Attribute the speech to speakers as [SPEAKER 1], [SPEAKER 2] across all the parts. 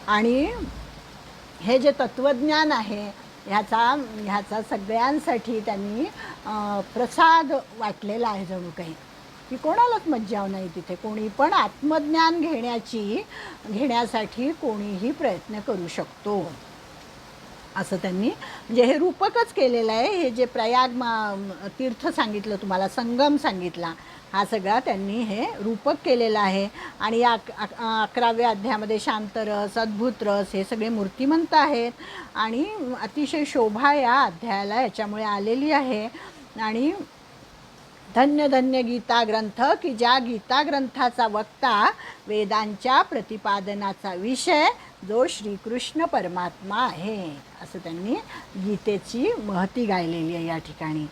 [SPEAKER 1] आणि हे जे तत्त्वज्ञान आहे ह्याचा सगळ्यांसाठी त्यांनी प्रसाद वाटलेला आहे जणू काही, की कोणालाच मज्जाव नाही तिथे. कोणी पण आत्मज्ञान घेण्यासाठी कोणीही प्रयत्न करू शकतो असं त्यांनी म्हणजे हे रूपकच केलेलं आहे. हे जे प्रयाग तीर्थ सांगितलं तुम्हाला, संगम सांगितला, हा सगळा त्यांनी हे रूपक केलेलं आहे. आणि या 11व्या अध्यायामध्ये शांतरस, अद्भुत रस हे सगळे मूर्तिमंत आहेत आणि अतिशय शोभा या अध्यायाला याच्यामुळे आलेली आहे. आणि धन्य धन्य गीता ग्रंथ, की ज्या गीता ग्रंथाचा वक्ता, वेदांच्या प्रतिपादनाचा विषय जो श्रीकृष्ण परमात्मा आहे, असं त्यांनी गीतेची महती गायलेली आहे या ठिकाणी.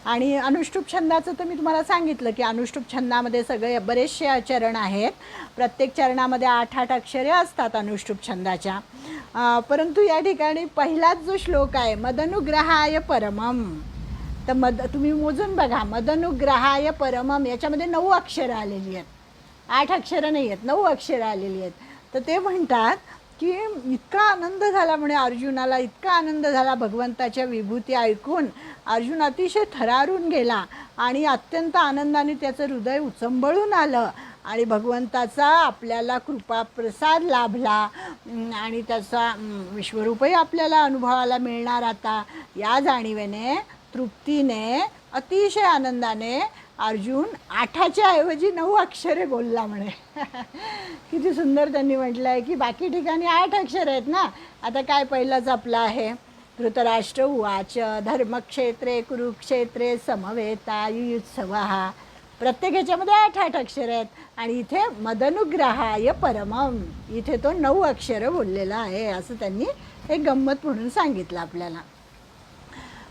[SPEAKER 1] आणि अनुष्टुप छंदाचं तर मी तुम्हाला सांगितलं की अनुष्टुप छंदामध्ये सगळे बरेचसे चरण आहेत. प्रत्येक चरणामध्ये 8-8 अक्षरे असतात अनुष्टुप छंदाच्या. परंतु या ठिकाणी पहिलाच जो श्लोक आहे, मदनुग्रहाय परमम, तर तुम्ही मोजून बघा, मदनुग्रहाय परमम याच्यामध्ये 9 अक्षरं आलेली आहेत. 8 अक्षरं नाही आहेत, 9 अक्षरं आलेली आहेत. तर ते म्हणतात की इतका आनंद झाला म्हणे अर्जुनाला, इतका आनंद झाला भगवंताच्या विभूती ऐकून, अर्जुन अतिशय थरारून गेला आणि अत्यंत आनंदाने त्याचं हृदय उचंबळून आलं आणि भगवंताचा आपल्याला कृपा प्रसाद लाभला आणि त्याचा विश्वरूपही आपल्याला अनुभवाला मिळणार आता, या जाणीवेने, तृप्तीने, अतिशय आनंदाने अर्जुन 8च्या ऐवजी 9 अक्षरे बोलला म्हणे. किती सुंदर त्यांनी म्हटलं आहे की बाकी ठिकाणी 8 अक्षर आहेत ना, आता काय पहिलंच आपलं आहे, धृतराष्ट्र उवाच धर्मक्षेत्रे कुरुक्षेत्रे समवेतायुत्सवः, प्रत्येक ह्याच्यामध्ये 8-8 अक्षर आहेत. आणि इथे मदनुग्रहाय परमम, इथे तो 9 अक्षरं बोललेला आहे, असं त्यांनी एक गंमत म्हणून सांगितलं आपल्याला.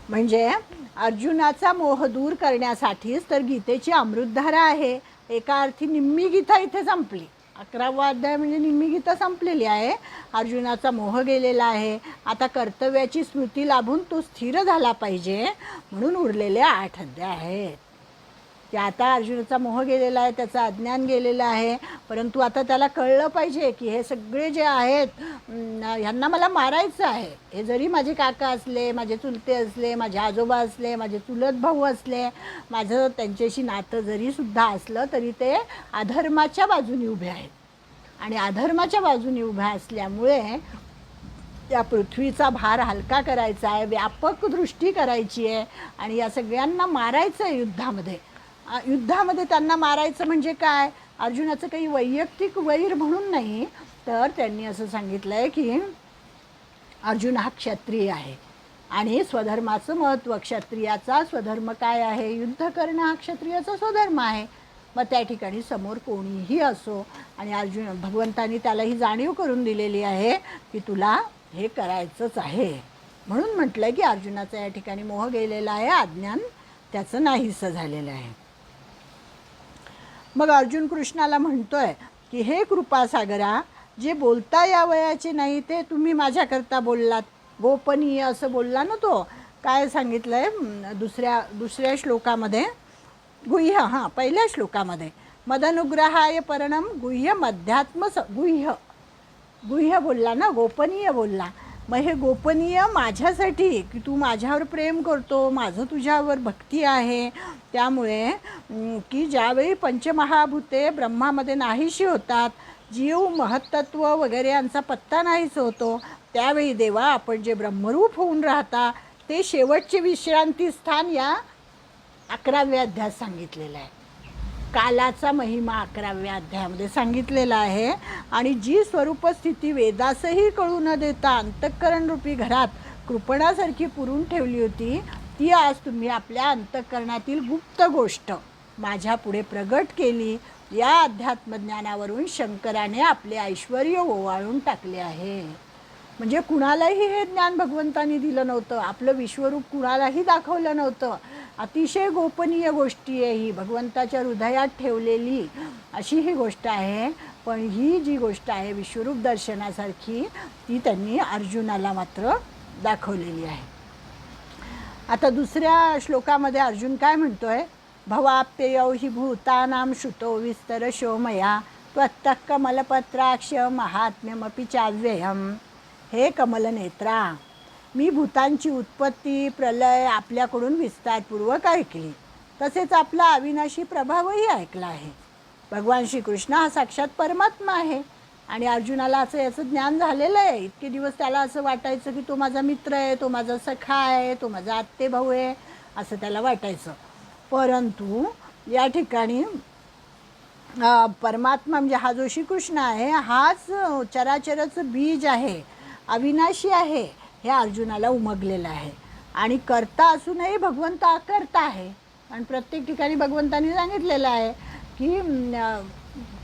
[SPEAKER 1] म्हणजे अर्जुनाचा मोह दूर करण्यासाठीच तर गीतेची अमृतधारा आहे. एका अर्थी निम्मी गीता इथे संपली. 11वा अध्याय म्हणजे निम्मी गीता संपलेली आहे. अर्जुनाचा मोह गेलेला आहे. आता कर्तव्याची स्मृती लाभून तो स्थिर झाला पाहिजे म्हणून उरलेले 8 अध्याय आहेत. की आता अर्जुनाचा मोह गेलेला आहे, त्याचं अज्ञान गेलेलं आहे, परंतु आता त्याला कळलं पाहिजे की हे सगळे जे आहेत ह्यांना मला मारायचं आहे. हे जरी माझे काका असले, माझे चुलते असले, माझे आजोबा असले, माझे चुलत भाऊ असले, माझं त्यांच्याशी नातं जरीसुद्धा असलं तरी ते अधर्माच्या बाजूने उभे आहेत. आणि अधर्माच्या बाजूने उभ्या असल्यामुळे त्या पृथ्वीचा भार हलका करायचा आहे, व्यापक दृष्टी करायची आहे आणि या सगळ्यांना मारायचं आहे युद्धामध्ये. युद्धामध्ये त्यांना मारायचं म्हणजे काय, अर्जुनाचं काही वैयक्तिक वैर म्हणून नाही, तर त्यांनी असं सांगितलं आहे की अर्जुन हा क्षत्रिय आहे आणि स्वधर्माचं महत्त्व, क्षत्रियाचा स्वधर्म काय आहे, युद्ध करणं हा क्षत्रियाचा स्वधर्म आहे. मग त्या ठिकाणी समोर कोणीही असो, आणि अर्जुन भगवंतांनी त्याला ही जाणीव करून दिलेली आहे की तुला हे करायचंच आहे. म्हणून म्हटलं की अर्जुनाचा या ठिकाणी मोह गेलेला आहे, अज्ञान त्याचं नाहीसं झालेलं आहे. मग अर्जुन कृष्णाला म्हणतोय की हे कृपासागरा, जे बोलता या वयाचे नाही ते तुम्ही माझ्याकरता बोललात. गोपनीय असं बोलला ना तो. काय सांगितलं आहे दुसऱ्या श्लोकामध्ये, गुह्य, पहिल्या श्लोकामध्ये मदनुग्रहाय परमम गुह्य मध्यात्म गुह्य बोलला ना, गोपनीय बोलला. मग हे गोपनीय माझ्यासाठी की तू माझ्यावर प्रेम करतो, माझं तुझ्यावर भक्ती आहे, त्यामुळे की ज्यावेळी पंचमहाभूते ब्रह्मामध्ये नाहीशी होतात, जीव महत्त्व वगैरे यांचा पत्ता नाहीच होतो, त्यावेळी देवा आपण जे ब्रह्मरूप होऊन राहता ते शेवटचे विश्रांती स्थान या 11व्या अध्यायात सांगितलेलं आहे. कालाचा महिमा 11व्या अध्यायामध्ये सांगितलेला आहे. आणि जी स्वरूप स्थिती वेदासही कळू न देता अंतःकरणरूपी घरात कृपणासारखी पुरून ठेवली होती, ती आज तुम्ही आपल्या अंतःकरणातील गुप्त गोष्ट माझ्या पुढे प्रगट केली. या अध्यात्मज्ञानावरून शंकराने आपले ऐश्वर्य ओवाळून टाकले आहे. म्हणजे कुणालाही हे ज्ञान भगवंतांनी दिलं नव्हतं, आपलं विश्वरूप कुणालाही दाखवलं नव्हतं. अतिशय गोपनीय गोष्टी आहे ही, भगवंताच्या हृदयात ठेवलेली अशी ही गोष्ट आहे. पण ही जी गोष्ट आहे विश्वरूप दर्शनासारखी, ती त्यांनी अर्जुनाला मात्र दाखवलेली आहे. आता दुसऱ्या श्लोकामध्ये अर्जुन काय म्हणतोय, भवाप्ययौ हि भूतानां श्रुतो विस्तरशो मया त्वत्तः कमलपत्राक्ष महात्म्यमपि चाव्ययम. हे कमलनेत्रा, मी भूतांची उत्पत्ती प्रलय आपल्याकडून विस्तारपूर्वक ऐकली, तसेच आपला अविनाशी प्रभावही ऐकला आहे. भगवान श्रीकृष्ण हा साक्षात परमात्मा आहे आणि अर्जुनाला असं याचं ज्ञान झालेलं आहे. इतके दिवस त्याला असं वाटायचं की तो माझा मित्र आहे, तो माझा सखा आहे, तो माझा आत्तेभाऊ आहे, असं त्याला वाटायचं. परंतु या ठिकाणी परमात्मा म्हणजे हा जो श्रीकृष्ण आहे हाच चराचराचं बीज आहे, अविनाशी आहे, हे अर्जुनाला उमगलेलं आहे. आणि कर्ता असूनही भगवंत अकर्ता आहे. आणि प्रत्येक ठिकाणी भगवंतांनी सांगितलेलं आहे की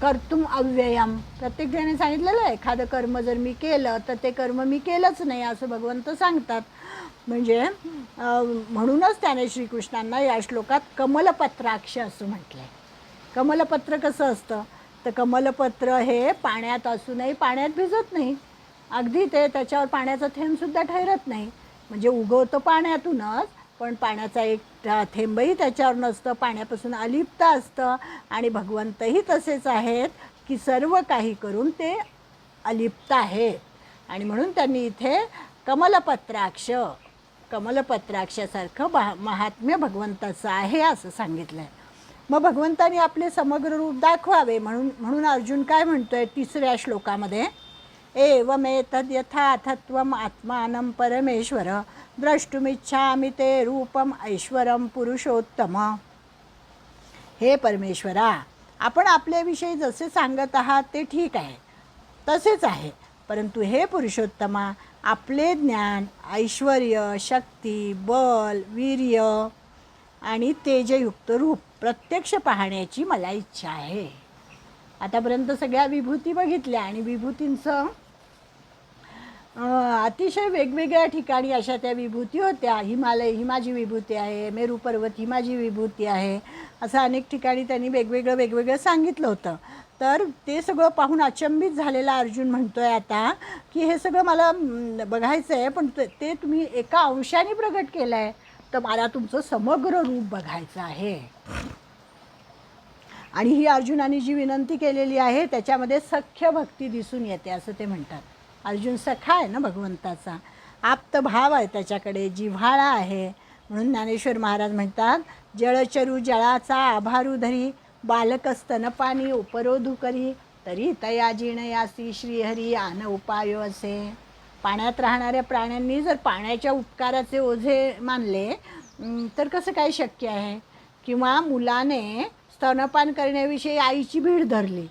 [SPEAKER 1] कर्तुम अव्ययम. प्रत्येक ठिकाणी सांगितलेलं आहे एखादं कर्म जर मी केलं तर ते कर्म मी केलंच नाही असं भगवंत सांगतात. म्हणजे म्हणूनच त्याने श्रीकृष्णांना या श्लोकात कमलपत्राक्ष असं म्हटलं आहे. कमलपत्र कसं असतं तर कमलपत्र हे पाण्यात असूनही पाण्यात भिजत नाही, अगदी ते त्याच्यावर पाण्याचा थेंबसुद्धा ठरत नाही. म्हणजे उगवतं पाण्यातूनच, पण पाण्याचा एक थेंबही त्याच्यावर नसतं, पाण्यापासून अलिप्त असतं. आणि भगवंतही तसेच आहेत की सर्व काही करून ते अलिप्त आहेत. आणि म्हणून त्यांनी इथे कमलपत्राक्ष, कमलपत्राक्षासारखं महात्म्य भगवंताचं आहे असं सांगितलं आहे. मग भगवंतानी आपले समग्र रूप दाखवावे म्हणून अर्जुन काय म्हणतोय 3ऱ्या श्लोकामध्ये, एवमेतद् यथार्थत्वम् आत्मानं परमेश्वर द्रष्टुमिच्छामि ते रूपम ऐश्वरम पुरुषोत्तम. हे परमेश्वरा, आपण आपल्याविषयी जसे सांगत आहात ते ठीक आहे, तसेच आहे. परंतु हे पुरुषोत्तमा, आपले ज्ञान, ऐश्वर्य, शक्ती, बल, वीर्य आणि तेजयुक्त रूप प्रत्यक्ष पाहण्याची मला इच्छा आहे. आतापर्यंत सगळ्या विभूती बघितल्या आणि विभूतींचं अतिशय वेगवेगळ्या ठिकाणी अशा त्या विभूती होत्या. हिमालय ही माझी विभूती आहे, मेरू पर्वत ही माझी विभूती आहे, असं अनेक ठिकाणी त्यांनी वेगवेगळं सांगितलं होतं. तर ते सगळं पाहून अचंबित झालेला अर्जुन म्हणतोय आता की हे सगळं मला बघायचं आहे, पण ते तुम्ही एका अंशाने प्रगट केलं आहे, तर मला तुमचं समग्र रूप बघायचं आहे. आणि ही अर्जुनाने जी विनंती केलेली आहे त्याच्यामध्ये सख्य भक्ती दिसून येते असं ते म्हणतात. अर्जुन सखा आहे ना भगवंताचा, आप्त भाव आहे त्याच्याकडे, जिव्हाळा आहे. म्हणून ज्ञानेश्वर महाराज म्हणतात, जळचरू जळाचा आभारू धरी, बालक स्तनपानी उपरोधू करी, तरी तया जिणयासी श्रीहरी आन उपाय असे. पाण्यात राहणाऱ्या प्राण्यांनी जर पाण्याच्या उपकाराचे ओझे मानले तर कसं काय शक्य आहे? किंवा मुलाने स्तनपान करण्याविषयी आईची भीड धरली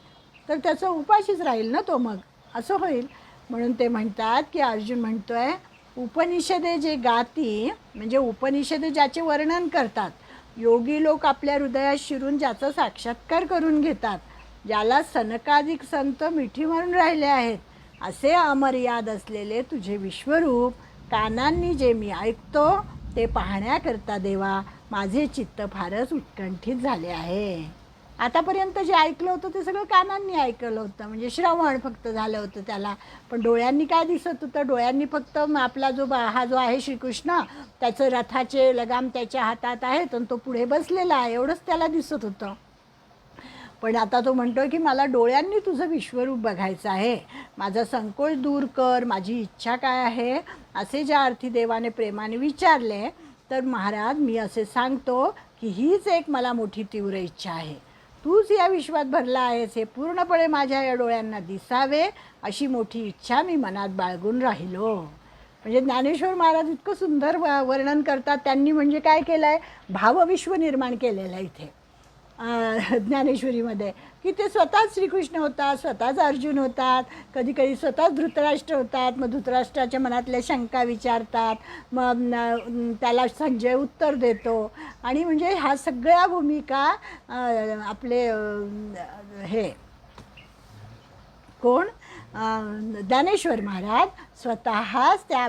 [SPEAKER 1] तर त्याचा उपाशीच राहील ना तो, मग असं होईल. म्हणून ते म्हणतात की अर्जुन म्हणतोय, उपनिषदे जे गाती, म्हणजे उपनिषदे ज्याचे वर्णन करतात, योगी लोक आपल्या हृदयात शिरून ज्याचा साक्षात्कार करून घेतात, ज्याला सनकाधिक संत मिठी मारून राहिले आहेत, असे अमर्याद असलेले तुझे विश्वरूप कानांनी जे मी ऐकतो ते पाहण्याकरता देवा माझे चित्त फारच उत्कंठित झाले आहे. आतापर्यंत जे ऐकलं होतं ते सगळं कानांनी ऐकलं होतं, म्हणजे श्रवण फक्त झालं होतं त्याला. पण डोळ्यांनी काय दिसत होतं? डोळ्यांनी फक्त आपला हा जो आहे श्रीकृष्ण, त्याचं रथाचे लगाम त्याच्या हातात आहेत आणि तो पुढे बसलेला आहे, एवढंच त्याला दिसत होतं. पण आता तो म्हणतोय की मला डोळ्यांनी तुझं विश्वरूप बघायचं आहे, माझा संकोच दूर कर, माझी इच्छा काय आहे, असे ज्या अर्थी देवाने प्रेमाने विचारले तर महाराज मी असे सांगतो की हीच एक मला मोठी तीव्र इच्छा आहे. तूच या विश्वात भरला आहेस हे पूर्णपणे माझ्या या डोळ्यांना दिसावे अशी मोठी इच्छा मी मनात बाळगून राहिलो. म्हणजे ज्ञानेश्वर महाराज इतकं सुंदर वर्णन करतात. त्यांनी म्हणजे काय केलं आहे, भावविश्व निर्माण केलेलं आहे इथे ज्ञानेश्वरीमध्ये, की ते स्वतःच श्रीकृष्ण होतात, स्वतःच अर्जुन होतात, कधी कधी स्वतःच धृतराष्ट्र होतात. मग धृतराष्ट्राच्या मनातल्या शंका विचारतात, मग त्याला संजय उत्तर देतो. आणि म्हणजे ह्या सगळ्या भूमिका आपले हे कोण ज्ञानेश्वर महाराज स्वतःच त्या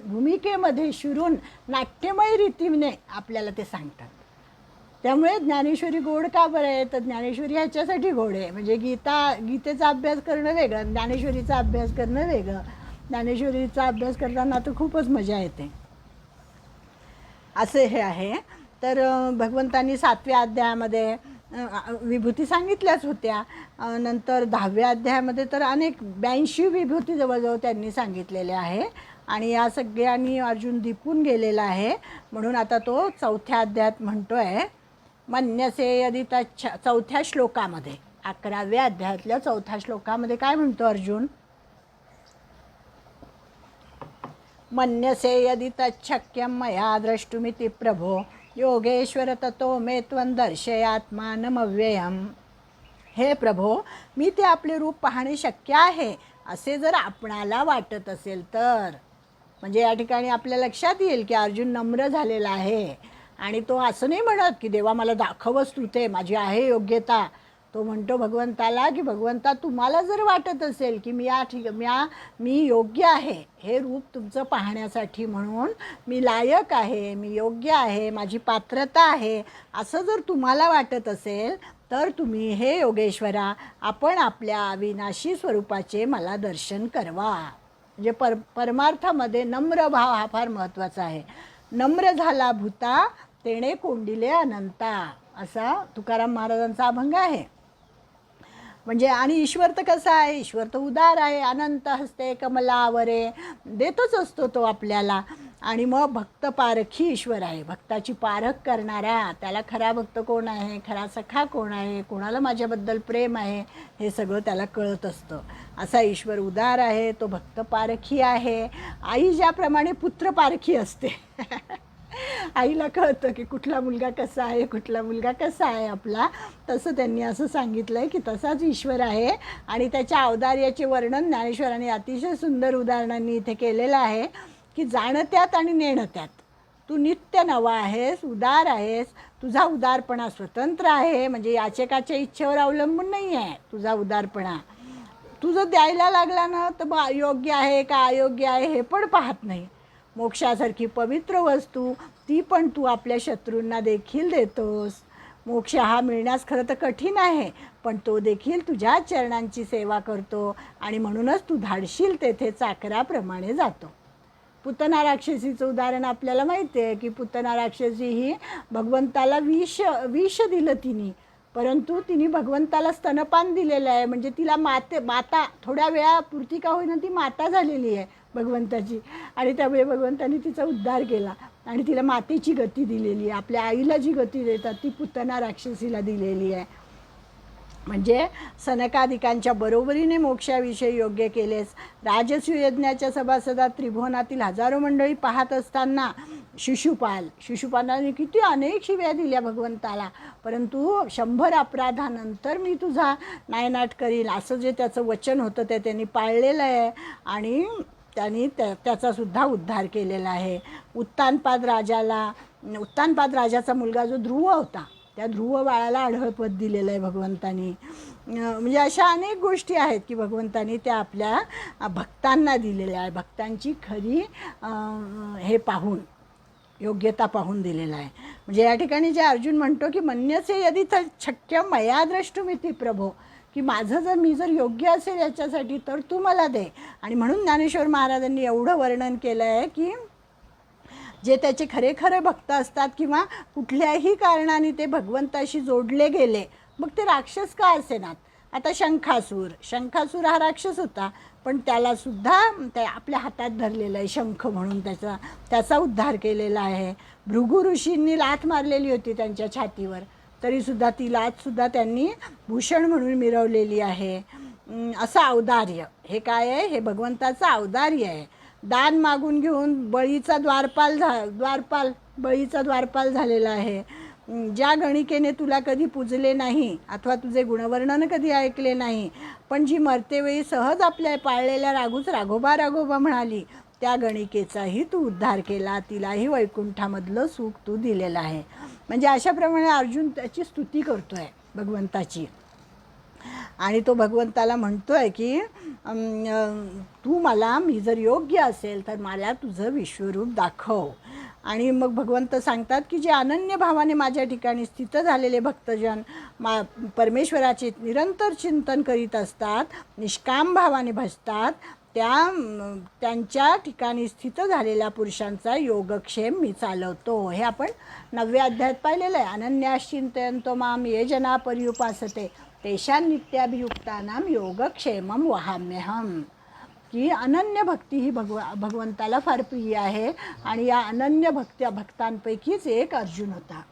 [SPEAKER 1] भूमिकेमध्ये शिरून नाट्यमय रीतीने आपल्याला ते सांगतात. त्यामुळे ज्ञानेश्वरी गोड का बरं आहे, तर ज्ञानेश्वरी ह्याच्यासाठी गोड आहे, म्हणजे गीतेचा अभ्यास करणं वेगळं, ज्ञानेश्वरीचा अभ्यास करणं वेगळं. ज्ञानेश्वरीचा अभ्यास करताना तर खूपच मजा येते. असे हे आहे. तर भगवंतांनी 7व्या अध्यायामध्ये विभूती सांगितल्याच होत्या. नंतर 10व्या अध्यायामध्ये तर अनेक 82 विभूती जवळजवळ त्यांनी सांगितलेल्या आहे आणि या सगळ्यांनी अर्जुन दिपून गेलेला आहे. म्हणून आता तो 4थ्या अध्यायात म्हणतो आहे, मन्यसे यदि तच्छ, 4थ्या श्लोकामध्ये 11व्या अध्यायातल्या 4थ्या श्लोकामध्ये काय म्हणतो अर्जुन? मन्यसे यदि तच्छक्यं मया द्रष्टुमिति प्रभो योगेश्वर ततो मे त्वं दर्शयात्मानमव्ययम्. हे प्रभो, मी ते आपले रूप पाहणे शक्य आहे असे जर आपणाला वाटत असेल तर. म्हणजे या ठिकाणी आपल्या लक्षात येईल की अर्जुन नम्र झालेला आहे आणि तो असं नाही म्हणत की देवा मला दाखवच तू, ते माझी आहे योग्यता. तो म्हणतो भगवंताला की भगवंता, तुम्हाला जर वाटत असेल की मी योग्य आहे हे रूप तुमचं पाहण्यासाठी, म्हणून मी लायक आहे, मी योग्य आहे, माझी पात्रता आहे, असं जर तुम्हाला वाटत असेल तर तुम्ही हे योगेश्वरा आपण आपल्या अविनाशी स्वरूपाचे मला दर्शन करवा. म्हणजे परमार्थामध्ये नम्र भाव हा फार महत्त्वाचा आहे. नम्र झाला भूता तेणे कोंडिले अनंता, असा तुकाराम महाराजांचा अभंग आहे. म्हणजे आणि ईश्वर तर कसा आहे? ईश्वर तर उदार आहे, अनंत हस्ते कमलावरे, देतच असतो तो आपल्याला. आणि मग भक्त पारखी ईश्वर आहे, भक्ताची पारख करणारा. त्याला खरा भक्त कोण आहे, खरा सखा कोण आहे, कोणाला माझ्याबद्दल प्रेम आहे, हे सगळं त्याला कळत असतं. असा ईश्वर उदार आहे, तो भक्त पारखी आहे. आई ज्याप्रमाणे पुत्र पारखी असते आईला कळतं की कुठला मुलगा कसा आहे, कुठला मुलगा कसा आहे आपला, तसं त्यांनी असं सांगितलं आहे की तसाच ईश्वर आहे. आणि त्याच्या औदार्याचे वर्णन ज्ञानेश्वरांनी अतिशय सुंदर उदाहरणांनी इथे केलेलं आहे की जाणत्यात आणि नेणत्यात तू नित्य नवा आहेस, उदार आहेस, तुझा उदारपणा स्वतंत्र आहे. म्हणजे याचकाच्या इच्छेवर अवलंबून नाही आहे तुझा उदारपणा. तुझं द्यायला लागला ना तर योग्य आहे का अयोग्य आहे हे पण पाहत नाही. मोक्षासारखी पवित्र वस्तू ती पण तू आपल्या शत्रूंना देखील देतोस. मोक्ष हा मिळण्यास खरं तर कठीण आहे, पण तो देखील तुझ्या चरणांची सेवा करतो आणि म्हणूनच तू धाडशील तेथे चाकराप्रमाणे जातो. पुतना राक्षसीचं उदाहरण आपल्याला माहिती आहे की पुतना राक्षसी ही भगवंताला विष दिलं तिने, परंतु तिने भगवंताला स्तनपान दिलेलं आहे. म्हणजे तिला माता थोड्या वेळापुरती का होईना ती माता झालेली आहे भगवंताची, आणि त्यामुळे भगवंताने तिचा उद्धार केला आणि तिला मातेची गती दिलेली आहे. आपल्या आईला जी गती देतात ती पुतना राक्षसीला दिलेली आहे. म्हणजे सनकादिकांच्या बरोबरीने मोक्षाविषयी योग्य केलेस. राजसूय यज्ञाच्या सभासदात त्रिभुवनातील हजारो मंडळी पाहत असताना शिशुपालाने किती अनेक शिव्या दिल्या भगवंताला, परंतु 100 अपराधानंतर मी तुझा नायनाट करील असं जे त्याचं वचन होतं ते त्यांनी पाळलेलं आहे आणि त्यांनी त्याचासुद्धा उद्धार केलेला आहे. उत्तानपाद राजाचा मुलगा जो ध्रुव होता त्या ध्रुव बाळाला आढळपद दिलेलं आहे भगवंतानी. म्हणजे अशा अनेक गोष्टी आहेत की भगवंतानी त्या आपल्या भक्तांना दिलेल्या आहे. भक्तांची खरी हे पाहून योग्यता पाहून दिलेला आहे. म्हणजे या ठिकाणी जे अर्जुन म्हणतो की मन्यसे यदि शक्य मया द्रष्टुमिति प्रभो, की मी जर योग्य असेल याच्यासाठी तर तू मला दे. आणि म्हणून ज्ञानेश्वर महाराजांनी एवढं वर्णन केलं आहे की जे त्याचे खरे भक्त असतात किंवा कुठल्याही कारणाने ते भगवंताशी जोडले गेले, मग ते राक्षस का असेनात. आता शंखासूर हा राक्षस होता, पण त्यालासुद्धा त्या आपल्या हातात धरलेला आहे शंख म्हणून त्याचा उद्धार केलेला आहे. भृगु ऋषींनी लाथ मारलेली होती त्यांच्या छातीवर, तरीसुद्धा ती लाथसुद्धा त्यांनी भूषण म्हणून मिरवलेली आहे. असं औदार्य हे काय आहे? हे भगवंताचं औदार्य आहे. दान मागून घेऊन बळीचा द्वारपाल झालेला आहे. ज्या गणिकेने तुला कधी पूजले नाही अथवा तुझे गुणवर्णन कधी ऐकले नाही, पण जी मरतेवेळी सहज आपल्या पाळलेल्या राघोबा म्हणाली, त्या गणिकेचाही तू उद्धार केला, तिलाही वैकुंठामधलं सुख तू दिलेलं आहे. म्हणजे अशाप्रमाणे अर्जुन त्याची स्तुती करतो आहे भगवंताची. आणि तो भगवंताला म्हणतो आहे की मी जर योग्य असेल तर मला तुझं विश्वरूप दाखव. आणि मग भगवंत सांगतात की जे अनन्य भावाने माझ्या ठिकाणी स्थित झालेले भक्तजन परमेश्वराचे निरंतर चिंतन करीत असतात, निष्काम भावाने भजतात, त्यांच्या ठिकाणी स्थित झालेल्या पुरुषांचा योगक्षेम मी चालवतो. हे आपण 9व्या अध्यायात पाहिलेलं आहे. अनन्याश्चिंतयन्तो माम ये जना पर्युपासते तेषां नित्याभियुक्तानां योगक्षेमं वहाम्यहम. की अनन्य भक्ती ही भगवंताला फार प्रिय आहे आणि या अनन्य भक्तांपैकीच एक अर्जुन होता.